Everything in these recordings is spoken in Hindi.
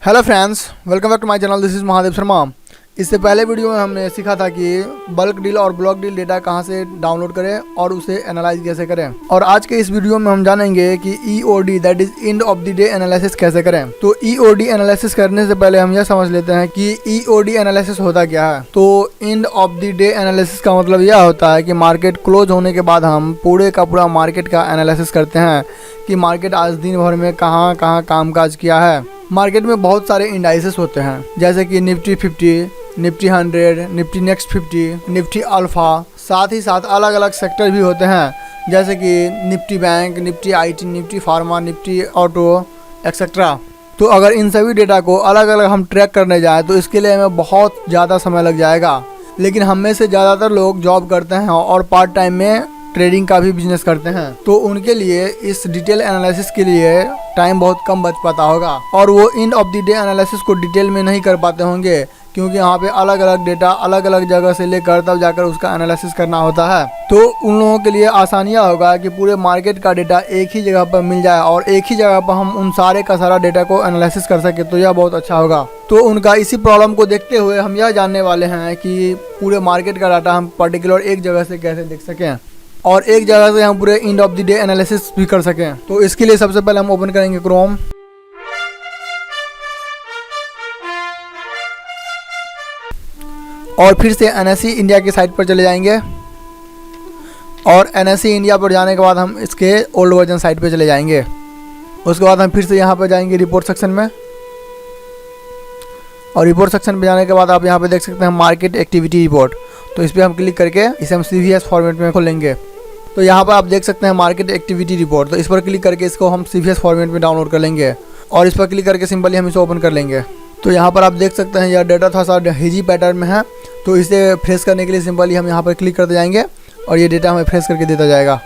Hello friends, welcome back to my channel. This is Mahadev Sharma. इससे पहले वीडियो में हमने सीखा था कि बल्क डील और ब्लॉक डील डेटा कहां से डाउनलोड करें और उसे एनालाइज कैसे करें। और आज के इस वीडियो में हम जानेंगे कि EOD that is end of the day analysis कैसे करें। तो EOD एनालिसिस करने से पहले हम यह समझ लेते हैं कि EOD एनालिसिस होता क्या है। तो end of the day analysis का मतलब यह होता है कि मार्केट क्लोज होने के बाद हम पूरे का पूरा मार्केट का एनालिसिस करते हैं कि मार्केट आज दिन भर में कहाँ कहाँ कामकाज किया है। मार्केट में बहुत सारे इंडाइसेस होते हैं, जैसे कि Nifty 50, Nifty 100, Nifty next 50, Nifty alpha. साथ ही साथ अलग अलग सेक्टर भी होते हैं, जैसे कि Nifty bank, Nifty IT, Nifty pharma, Nifty auto etcetera. तो अगर इन सभी डेटा को अलग अलग हम ट्रैक करने जाएँ तो इसके लिए हमें बहुत ज़्यादा समय लग जाएगा। लेकिन हम में से ज़्यादातर लोग जॉब करते हैं और पार्ट टाइम में ट्रेडिंग का भी बिजनेस करते हैं, तो उनके लिए इस डिटेल एनालिसिस के लिए टाइम बहुत कम बच पाता होगा और वो end of the day analysis को डिटेल में नहीं कर पाते होंगे, क्योंकि यहाँ पे अलग अलग डेटा अलग अलग जगह से लेकर तब जाकर उसका एनालिसिस करना होता है। तो उन लोगों के लिए आसानियाँ होगा कि पूरे मार्केट का डेटा एक ही जगह पर मिल जाए और एक ही जगह पर हम उन सारे का सारा डेटा को एनालिसिस कर सके, तो यह बहुत अच्छा होगा। तो उनका इसी प्रॉब्लम को देखते हुए हम यह जानने वाले हैं कि पूरे मार्केट का डाटा हम पर्टिकुलर एक जगह से कैसे देख सकें और एक जगह से हम पूरे end of the day analysis भी कर सकें। तो इसके लिए सबसे पहले हम ओपन करेंगे क्रोम और फिर से NSE इंडिया की साइट पर चले जाएंगे और NSE इंडिया पर जाने के बाद हम इसके ओल्ड वर्जन साइट पर चले जाएंगे। उसके बाद हम फिर से यहाँ पर जाएंगे रिपोर्ट सेक्शन में और रिपोर्ट सेक्शन पे जाने के बाद आप यहाँ पे देख सकते हैं मार्केट एक्टिविटी रिपोर्ट। तो इस पर हम क्लिक करके इसे हम CVS फॉर्मेट में खोलेंगे। तो यहाँ पर आप देख सकते हैं मार्केट एक्टिविटी रिपोर्ट। तो इस पर क्लिक करके इसको हम CVS फॉर्मेट में डाउनलोड कर लेंगे और इस पर क्लिक करके सिंपली हम इसे ओपन कर लेंगे। तो यहाँ पर आप देख सकते हैं यह डेटा थोड़ा सा हेजी पैटर्न में है, तो इसे फ्रेश करने के लिए सिंपली हम यहाँ पर क्लिक करते जाएंगे और ये डेटा हमें फ्रेश करके देता जाएगा।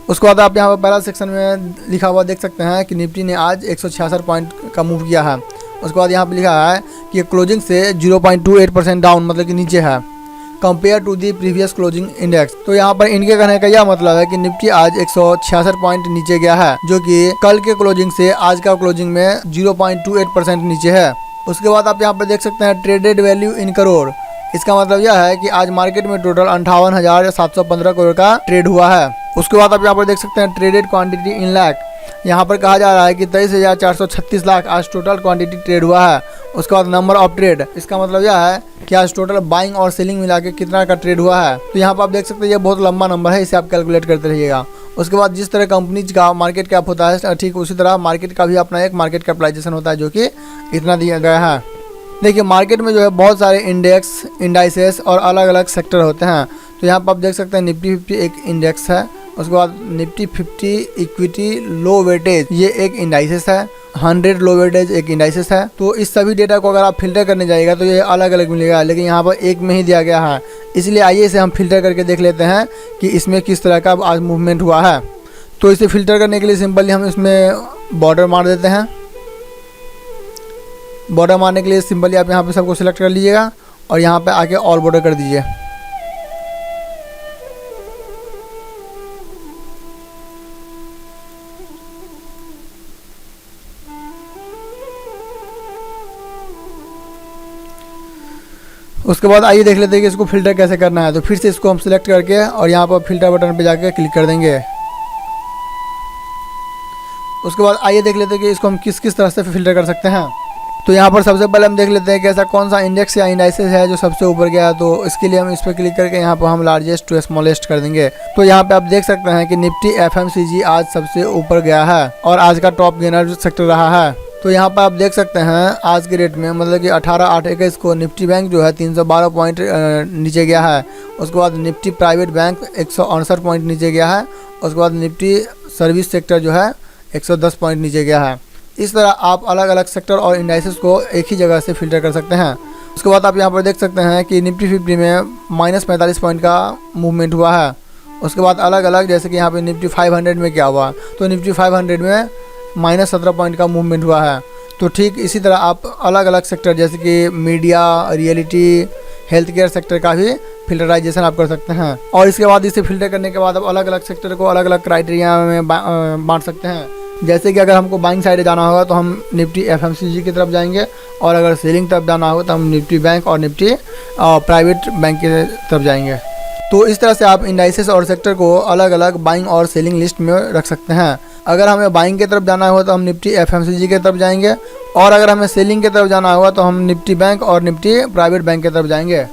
उसके बाद आप यहाँ पर पहला सेक्शन में लिखा हुआ देख सकते हैं कि निफ्टी ने आज 166 पॉइंट का मूव किया है। उसके बाद यहाँ पे लिखा है कि क्लोजिंग से 0.28% डाउन, मतलब कि नीचे है compare to the previous closing index. तो यहाँ पर इनके कहने का यह मतलब है कि निफ्टी आज 166 पॉइंट नीचे गया है, जो कि कल के क्लोजिंग से आज का क्लोजिंग में 0.28% नीचे है। उसके बाद आप यहाँ पर देख सकते हैं ट्रेडेड वैल्यू इन करोड़। इसका मतलब यह है कि आज मार्केट में टोटल 58,715 करोड़ का ट्रेड हुआ है। उसके बाद आप यहाँ पर देख सकते हैं ट्रेडेड क्वांटिटी इन लाख। यहाँ पर कहा जा रहा है कि 23,436 लाख आज टोटल क्वांटिटी ट्रेड हुआ है। उसके बाद नंबर ऑफ ट्रेड, इसका मतलब यह है कि आज टोटल बाइंग और सेलिंग मिला के कितना का ट्रेड हुआ है। तो यहाँ पर आप देख सकते हैं ये बहुत लंबा नंबर है, इसे आप कैलकुलेट करते रहिएगा। उसके बाद जिस तरह कंपनीज का मार्केट कैप होता है, ठीक उसी तरह मार्केट का भी अपना एक मार्केट कैपिटलाइजेशन होता है, जो कि इतना दिया गया है। देखिए मार्केट में जो है बहुत सारे इंडेक्स, इंडाइसेस और अलग अलग सेक्टर होते हैं। तो यहाँ पर आप देख सकते हैं निफ्टी 50 एक इंडेक्स है। उसके बाद निफ्टी 50 इक्विटी लो वेटेज ये एक इंडाइसेस है। 100 लो वेटेज एक इंडाइसेस है। तो इस सभी डेटा को अगर आप फिल्टर करने जाइएगा तो ये अलग अलग मिलेगा, लेकिन यहाँ पर एक में ही दिया गया है। इसलिए आइए इसे हम फिल्टर करके देख लेते हैं कि इसमें किस तरह का आज मूवमेंट हुआ है। तो इसे फिल्टर करने के लिए सिंपली हम इसमें बॉर्डर मार देते हैं। बॉर्डर मारने के लिए सिंपली आप यहाँ पे सबको सिलेक्ट कर लीजिएगा और यहाँ पे आके ऑल बॉर्डर कर दीजिए। उसके बाद आइए देख लेते हैं कि इसको फिल्टर कैसे करना है। तो फिर से इसको हम सिलेक्ट करके और यहाँ पर फिल्टर बटन पे जाके क्लिक कर देंगे। उसके बाद आइए देख लेते हैं कि इसको हम किस किस तरह से फिल्टर कर सकते हैं। तो यहाँ पर सबसे पहले हम देख लेते हैं कि ऐसा कौन सा इंडेक्स या इंडाइसेस है जो सबसे ऊपर गया। तो इसके लिए हम इस पर क्लिक करके यहाँ पर हम लार्जेस्ट टू स्मॉलेस्ट कर देंगे। तो यहाँ पे आप देख सकते हैं कि निफ्टी FMCG आज सबसे ऊपर गया है और आज का टॉप गेनर सेक्टर रहा है। तो यहाँ पर आप देख सकते हैं आज के रेट में, मतलब कि 18/8/21 को निफ्टी बैंक जो है 312 पॉइंट नीचे गया है। उसके बाद निफ्टी प्राइवेट बैंक 168 पॉइंट नीचे गया है। उसके बाद निफ्टी सर्विस सेक्टर जो है 110 पॉइंट नीचे गया है। इस तरह आप अलग अलग सेक्टर और इंडाइसेस को एक ही जगह से फिल्टर कर सकते हैं। उसके बाद आप यहाँ पर देख सकते हैं कि निफ्टी 50 में -45 पॉइंट का मूवमेंट हुआ है। उसके बाद अलग अलग, जैसे कि यहाँ पे निफ्टी 500 में क्या हुआ, तो निफ्टी 500 में -17 पॉइंट का मूवमेंट हुआ है। तो ठीक इसी तरह आप अलग अलग सेक्टर जैसे कि media, reality, health care sector का भी फिल्टराइजेशन आप कर सकते हैं। और इसके बाद इसे फिल्टर करने के बाद आप अलग अलग सेक्टर को अलग अलग क्राइटेरिया में बांट सकते हैं। जैसे कि अगर हमको बाइंग साइड जाना होगा तो हम निफ्टी एफएमसीजी की तरफ जाएंगे, और अगर सेलिंग तरफ जाना होगा तो हम निफ्टी बैंक और निफ्टी प्राइवेट बैंक की तरफ जाएंगे। तो इस तरह से आप इंडाइसेस और सेक्टर को अलग अलग बाइंग और सेलिंग लिस्ट में रख सकते हैं। अगर हमें बाइंग की तरफ जाना होगा तो हम निफ्टी एफएमसीजी की तरफ जाएंगे, और अगर हमें सेलिंग की तरफ जाना होगा तो हम निफ्टी बैंक और निफ्टी प्राइवेट बैंक की तरफ जाएंगे।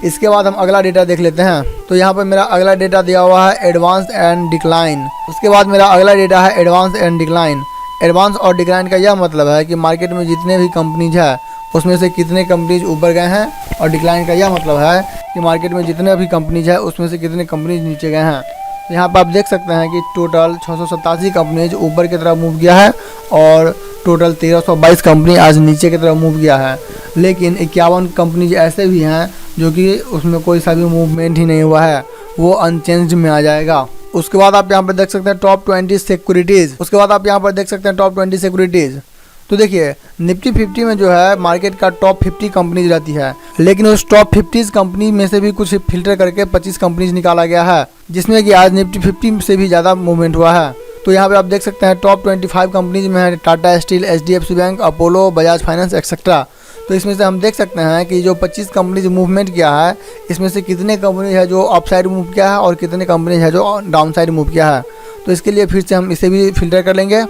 इसके बाद हम अगला डेटा देख लेते हैं। तो यहाँ पर मेरा अगला डेटा दिया हुआ है एडवांस एंड डिक्लाइन। उसके बाद मेरा अगला डेटा है एडवांस एंड डिक्लाइन। एडवांस और डिक्लाइन का यह मतलब है कि मार्केट में जितने भी कंपनीज है उसमें से कितने कंपनीज ऊपर गए हैं, और डिक्लाइन का यह मतलब है कि मार्केट में जितने भी कंपनीज है उसमें से कितने कंपनीज नीचे गए हैं। तो यहाँ पर आप देख सकते हैं कि टोटल 687 कंपनीज ऊपर की तरफ मूव किया है, और टोटल 1322 कंपनी आज नीचे की तरफ मूव किया है। लेकिन 51 कंपनीज ऐसे भी हैं जो कि उसमें कोई सा भी मूवमेंट ही नहीं हुआ है, वो अनचेंज्ड में आ जाएगा। उसके बाद आप यहाँ पर देख सकते हैं टॉप 20 सिक्योरिटीज़। उसके बाद आप यहाँ पर देख सकते हैं टॉप 20 सिक्योरिटीज़। तो देखिए निफ्टी 50 में जो है मार्केट का टॉप 50 कंपनीज रहती है, लेकिन उस टॉप 50 कंपनी में से भी कुछ फिल्टर करके 25 कंपनीज निकाला गया है, जिसमें कि आज निफ्टी 50 से भी ज़्यादा मूवमेंट हुआ है। तो यहाँ पे आप देख सकते हैं टॉप 25 कंपनीज में है Tata steel, HDFC bank, Apollo, Bajaj finance etcetera. तो इसमें से हम देख सकते हैं कि जो 25 कंपनीज मूवमेंट किया है, इसमें से कितने कंपनी है जो अप साइड मूव किया है और कितने कंपनी है जो डाउन साइड मूव किया है। तो इसके लिए फिर से हम इसे भी फिल्टर कर लेंगे।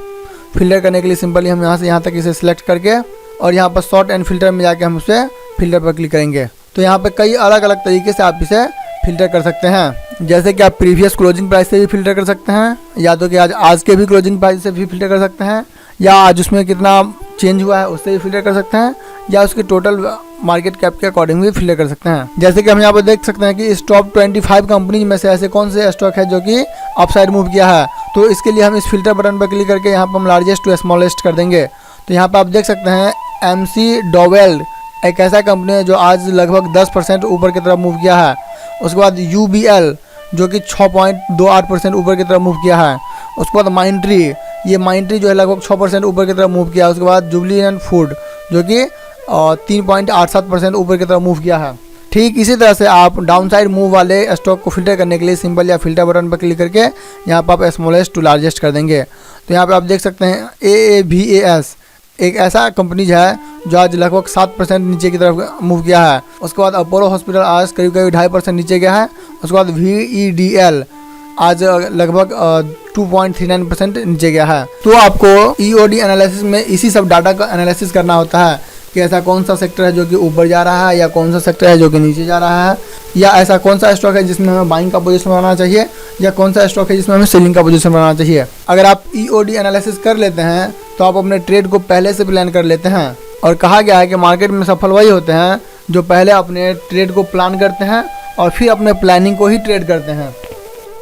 फिल्टर करने के लिए सिंपली हम यहाँ से यहाँ तक इसे सिलेक्ट करके और यहाँ पर शॉर्ट एंड फिल्टर में जाके हम उसे फिल्टर पर क्लिक करेंगे। तो यहाँ पर कई अलग अलग तरीके से आप इसे फिल्टर कर सकते हैं, जैसे कि आप प्रीवियस क्लोजिंग प्राइस से भी फिल्टर कर सकते हैं, या तो कि आज के भी क्लोजिंग प्राइस से भी फिल्टर कर सकते हैं, या आज उसमें कितना चेंज हुआ है उससे भी फिल्टर कर सकते हैं, या उसके टोटल मार्केट कैप के अकॉर्डिंग भी फिल्टर कर सकते हैं। जैसे कि हम यहाँ पर देख सकते हैं कि इस टॉप 25 कंपनी में से ऐसे कौन से स्टॉक है जो कि अपसाइड मूव किया है। तो इसके लिए हम इस फिल्टर बटन पर क्लिक करके यहाँ पर हम लार्जेस्ट टू स्मॉलेस्ट कर देंगे। तो यहाँ पर आप देख सकते हैं MC डोवेल एक ऐसा कंपनी है जो आज लगभग 10% ऊपर की तरफ मूव किया है। उसके बाद UBL जो कि 6.28% ऊपर की तरफ मूव किया है। उसके बाद माइंट्री जो है लगभग 6% ऊपर की तरफ मूव किया है। उसके बाद जुबली फूड जो कि 3.87% ऊपर की तरफ मूव किया है। ठीक इसी तरह से आप डाउन साइड मूव वाले स्टॉक को फिल्टर करने के लिए सिंपल या फिल्टर बटन पर क्लिक करके यहाँ पर आप स्मॉलेस्ट टू लार्जेस्ट कर देंगे। तो यहाँ पे आप देख सकते हैं AAVAS एक ऐसा कंपनी है जो आज लगभग 7% नीचे की तरफ मूव किया है। उसके बाद अपोलो हॉस्पिटल आज करीब 2.5% नीचे गया है। उसके बाद VEDL आज लगभग 2.39% नीचे गया है। तो आपको EOD एनालिसिस में इसी सब डाटा का एनालिसिस करना होता है कि ऐसा कौन सा सेक्टर है जो कि ऊपर जा रहा है, या कौन सा सेक्टर है जो कि नीचे जा रहा है, या ऐसा कौन सा स्टॉक है जिसमें हमें बाइंग का पोजीशन बनाना चाहिए, या कौन सा स्टॉक है जिसमें हमें सेलिंग का पोजीशन बनाना चाहिए। अगर आप EOD एनालिसिस कर लेते हैं तो आप अपने ट्रेड को पहले से प्लान कर लेते हैं। और कहा गया है कि मार्केट में सफल वही होते हैं जो पहले अपने ट्रेड को प्लान करते हैं और फिर अपने प्लानिंग को ही ट्रेड करते हैं।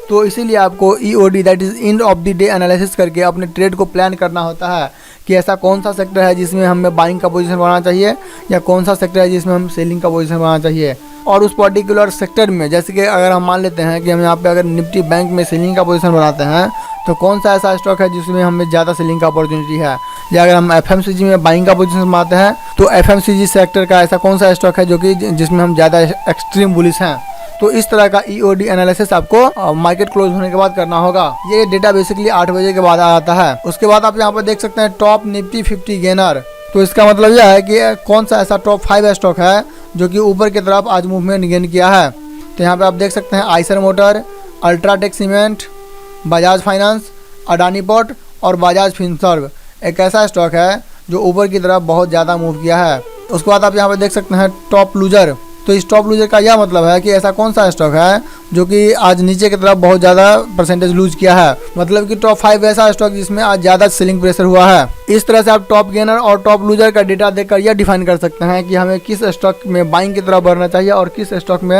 तो इसीलिए आपको EOD that is end of the day analysis करके अपने ट्रेड को प्लान करना होता है कि ऐसा कौन सा सेक्टर है जिसमें हमें बाइंग का पोजीशन बनाना चाहिए, या कौन सा सेक्टर है जिसमें हम सेलिंग का पोजीशन बनाना चाहिए। और उस पर्टिकुलर सेक्टर में जैसे कि अगर हम मान लेते हैं कि हम यहाँ पे अगर निफ्टी बैंक में सेलिंग का पोजीशन बनाते हैं तो कौन सा ऐसा स्टॉक है जिसमें हमें ज़्यादा सेलिंग का अपॉर्चुनिटी है। या अगर हम FMCG में बाइंग का पोजीशन बनाते हैं तो FMCG सेक्टर का ऐसा कौन सा स्टॉक है जो कि जिसमें हम ज़्यादा एक्सट्रीम बुलिश हैं। तो इस तरह का EOD एनालिसिस आपको मार्केट क्लोज होने के बाद करना होगा। ये डेटा बेसिकली 8 बजे के बाद आ जाता है। उसके बाद आप यहाँ पर देख सकते हैं टॉप निफ्टी 50 गेनर। तो इसका मतलब यह है कि कौन सा ऐसा टॉप 5 स्टॉक है जो कि ऊपर की तरफ आज मूवमेंट गेन किया है। तो यहाँ पे आप देख सकते हैं Eicher motor, UltraTech cement, Bajaj finance, Adani port और बजाज फिनसर्व एक ऐसा स्टॉक है जो ऊपर की तरफ बहुत ज़्यादा मूव किया है। उसके बाद आप यहाँ पर देख सकते हैं टॉप लूजर। तो इस टॉप लूजर का यह मतलब है कि ऐसा कौन सा स्टॉक है जो कि आज नीचे की तरफ बहुत ज़्यादा परसेंटेज लूज किया है। मतलब कि टॉप 5 ऐसा स्टॉक जिसमें आज ज़्यादा सेलिंग प्रेशर हुआ है। इस तरह से आप टॉप गेनर और टॉप लूजर का डेटा देखकर यह डिफाइन कर सकते हैं कि हमें किस स्टॉक में बाइंग की तरफ बढ़ना चाहिए और किस स्टॉक में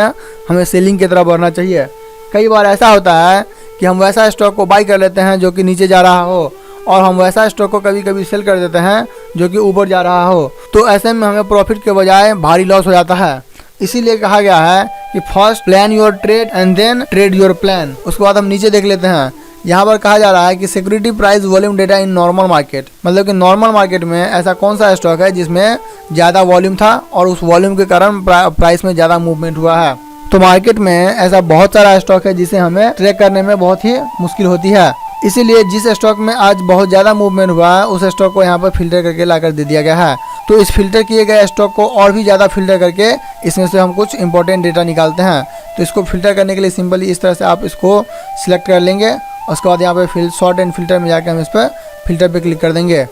हमें सेलिंग की तरफ बढ़ना चाहिए। कई बार ऐसा होता है कि हम वैसा स्टॉक को बाई कर लेते हैं जो कि नीचे जा रहा हो, और हम वैसा स्टॉक को कभी कभी सेल कर देते हैं जो कि ऊपर जा रहा हो। तो ऐसे में हमें प्रॉफिट के बजाय भारी लॉस हो जाता है। इसीलिए कहा गया है कि first plan your trade and then trade your plan. उसके बाद हम नीचे देख लेते हैं। यहाँ पर कहा जा रहा है कि security price volume data in normal market. मतलब कि नॉर्मल मार्केट में ऐसा कौन सा स्टॉक है जिसमें ज़्यादा वॉल्यूम था और उस वॉल्यूम के कारण प्राइस में ज़्यादा मूवमेंट हुआ है। तो मार्केट में ऐसा बहुत सारा स्टॉक है जिसे हमें ट्रैक करने में बहुत ही मुश्किल होती है। इसीलिए जिस स्टॉक में आज बहुत ज़्यादा मूवमेंट हुआ है उस स्टॉक को यहाँ पर फिल्टर करके लाकर दे दिया गया है। तो इस फिल्टर किए गए स्टॉक को और भी ज़्यादा फिल्टर करके इसमें से हम कुछ इंपॉर्टेंट डेटा निकालते हैं। तो इसको फिल्टर करने के लिए सिंपली इस तरह से आप इसको सिलेक्ट कर लेंगे। उसके बाद यहाँ पे सॉर्ट एंड फिल्टर में जाकर हम इस पर फिल्टर पे क्लिक कर देंगे।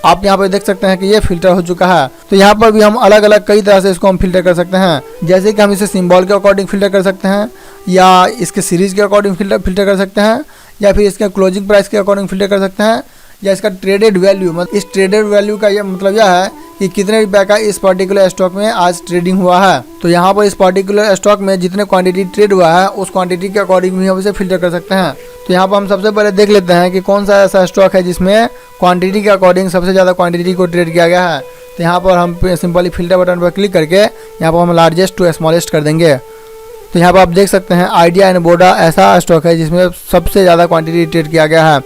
आप यहाँ पे देख सकते हैं कि ये फिल्टर हो चुका है। तो यहाँ पर भी हम अलग अलग कई तरह से इसको हम फिल्टर कर सकते हैं। जैसे कि हम इसे सिंबल के अकॉर्डिंग फिल्टर कर सकते हैं, या इसके सीरीज़ के अकॉर्डिंग फिल्टर कर सकते हैं, या फिर इसके क्लोजिंग प्राइस के अकॉर्डिंग फिल्टर कर सकते हैं, या इसका ट्रेडेड वैल्यू, मतलब इस ट्रेडेड वैल्यू का ये मतलब यह है कि कितने रुपये का इस पर्टिकुलर स्टॉक में आज ट्रेडिंग हुआ है। तो यहाँ पर इस पर्टिकुलर स्टॉक में जितने क्वांटिटी ट्रेड हुआ है उस क्वांटिटी के अकॉर्डिंग भी हम इसे फिल्टर कर सकते हैं। तो यहाँ पर हम सबसे पहले देख लेते हैं कि कौन सा ऐसा स्टॉक है जिसमें क्वांटिटी के अकॉर्डिंग सबसे ज़्यादा क्वांटिटी को ट्रेड किया गया है। तो यहाँ पर हम सिंपली फिल्टर बटन पर क्लिक करके यहाँ पर हम लार्जेस्ट टू स्मॉलेस्ट कर देंगे। तो यहाँ पर आप देख सकते हैं आइडिया एंड बोडा ऐसा स्टॉक है जिसमें सबसे ज़्यादा क्वांटिटी ट्रेड किया गया है।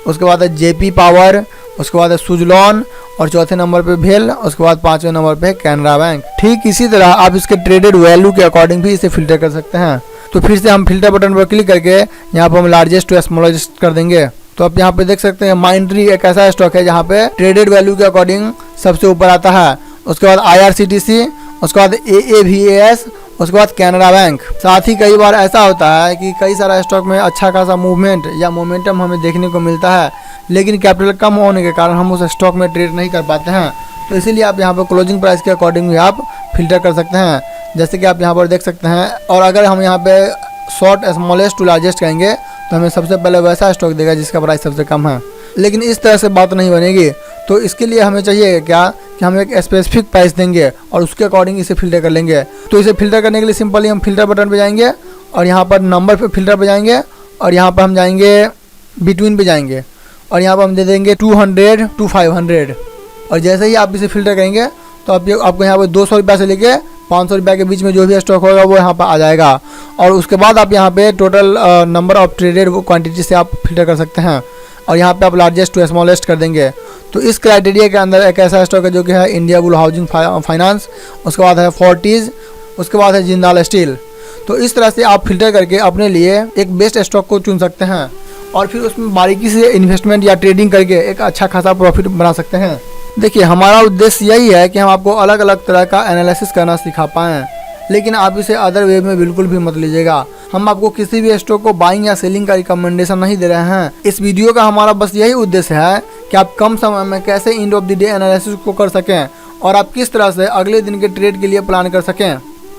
उसके बाद है जेपी पावर, उसके बाद है सुजलॉन, और चौथे नंबर पे भेल, उसके बाद पांचवें नंबर पे कैनरा बैंक। ठीक इसी तरह आप इसके ट्रेडेड वैल्यू के अकॉर्डिंग भी इसे फिल्टर कर सकते हैं। तो फिर से हम फिल्टर बटन पर क्लिक करके यहाँ पर हम लार्जेस्ट टू स्मॉलेस्ट कर देंगे। तो आप यहाँ पे देख सकते हैं माइंट्री एक ऐसा स्टॉक है जहाँ पे ट्रेडेड वैल्यू के अकॉर्डिंग सबसे ऊपर आता है। उसके बाद IRCTC, उसके बाद AAVAS, उसके बाद कैनरा बैंक। साथ ही कई बार ऐसा होता है कि कई सारा स्टॉक में अच्छा खासा मूवमेंट या मोमेंटम हमें देखने को मिलता है, लेकिन कैपिटल कम होने के कारण हम उस स्टॉक में ट्रेड नहीं कर पाते हैं। तो इसीलिए आप यहाँ पर क्लोजिंग प्राइस के अकॉर्डिंग भी आप फिल्टर कर सकते हैं, जैसे कि आप यहाँ पर देख सकते हैं। और अगर हम यहाँ पे शॉर्ट स्मॉलेस्ट टू लार्जेस्ट कहेंगे तो हमें सबसे पहले वैसा स्टॉक देगा जिसका प्राइस सबसे कम है। लेकिन इस तरह से बात नहीं बनेगी। तो इसके लिए हमें चाहिए क्या कि हम एक स्पेसिफिक प्राइस देंगे और उसके अकॉर्डिंग इसे फिल्टर कर लेंगे। तो इसे फिल्टर करने के लिए सिंपली हम फिल्टर बटन पे जाएंगे और यहाँ पर नंबर पे फिल्टर पे जाएंगे और यहाँ पर हम जाएंगे बिटवीन पे जाएंगे और यहाँ पर हम दे देंगे 200 to 500। और जैसे ही आप इसे फिल्टर करेंगे तो आपको यहाँ पर 200 रुपये से लेके 500 रुपये के बीच में जो भी स्टॉक होगा वो यहाँ पर आ जाएगा। और उसके बाद आप यहाँ पे total number of traded quantity से आप फिल्टर कर सकते हैं और यहाँ पे आप लार्जेस्ट टू स्मॉलेस्ट कर देंगे। तो इस क्राइटेरिया के अंदर एक ऐसा स्टॉक है जो कि है इंडिया बुल हाउसिंग फाइनेंस, उसके बाद है फोर्टिस, उसके बाद है जिंदाल स्टील। तो इस तरह से आप फिल्टर करके अपने लिए एक बेस्ट स्टॉक को चुन सकते हैं और फिर उसमें बारीकी से इन्वेस्टमेंट या ट्रेडिंग करके एक अच्छा खासा प्रॉफिट बना सकते हैं। देखिए, हमारा उद्देश्य यही है कि हम आपको अलग अलग तरह का एनालिसिस करना सिखा पाएँ, लेकिन आप इसे अदर वे में बिल्कुल भी मत लीजिएगा। हम आपको किसी भी स्टॉक को बाइंग या सेलिंग का रिकमेंडेशन नहीं दे रहे हैं। इस वीडियो का हमारा बस यही उद्देश्य है कि आप कम समय में कैसे end of the day analysis को कर सकें और आप किस तरह से अगले दिन के ट्रेड के लिए प्लान कर सकें।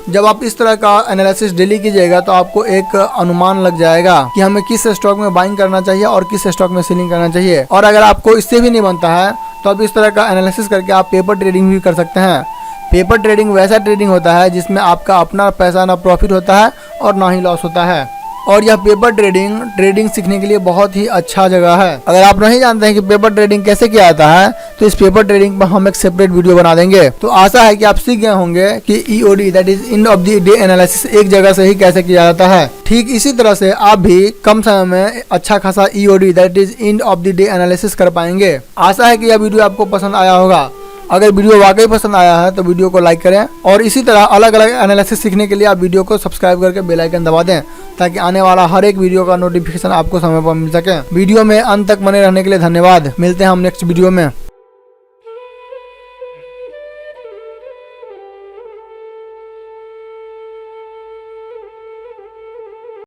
जब आप इस तरह का एनालिसिस डेली कीजिएगा तो आपको एक अनुमान लग जाएगा कि हमें किस स्टॉक में बाइंग करना चाहिए और किस स्टॉक में सेलिंग करना चाहिए। और अगर आपको इससे भी नहीं बनता है तो आप इस तरह का एनालिसिस करके आप पेपर ट्रेडिंग भी कर सकते हैं। पेपर ट्रेडिंग वैसा ट्रेडिंग होता है जिसमें आपका अपना पैसा ना प्रॉफिट होता है और ना ही लॉस होता है। और यह पेपर ट्रेडिंग सीखने के लिए बहुत ही अच्छा जगह है। अगर आप नहीं जानते हैं कि पेपर ट्रेडिंग कैसे किया जाता है तो इस पेपर ट्रेडिंग पर हम एक सेपरेट वीडियो बना देंगे। तो आशा है कि आप सीख गए होंगे कि EOD that is end of the day analysis एक जगह से ही कैसे किया जाता है। ठीक इसी तरह से आप भी कम समय में अच्छा खासा EOD that is end of the day analysis कर पाएंगे। आशा है कि यह वीडियो आपको पसंद आया होगा। अगर वीडियो वाकई पसंद आया है तो वीडियो को लाइक करें और इसी तरह अलग अलग एनालिसिस सीखने के लिए आप वीडियो को सब्सक्राइब करके बेल आइकन दबा दें ताकि आने वाला हर एक वीडियो का नोटिफिकेशन आपको समय पर मिल सके। वीडियो में अंत तक बने रहने के लिए धन्यवाद। मिलते हैं हम नेक्स्ट वीडियो में।